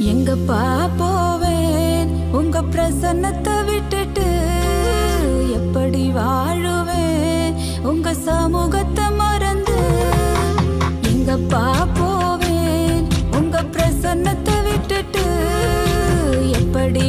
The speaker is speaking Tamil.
எங்கப்பா போவேன் உங்க பிரசன்னத்தை விட்டுட்டு, எப்படி வாழுவேன் உங்க சமூகத்தை மறந்து. எங்கப்பா போவேன் உங்க பிரசன்னத்தை விட்டுட்டு, எப்படி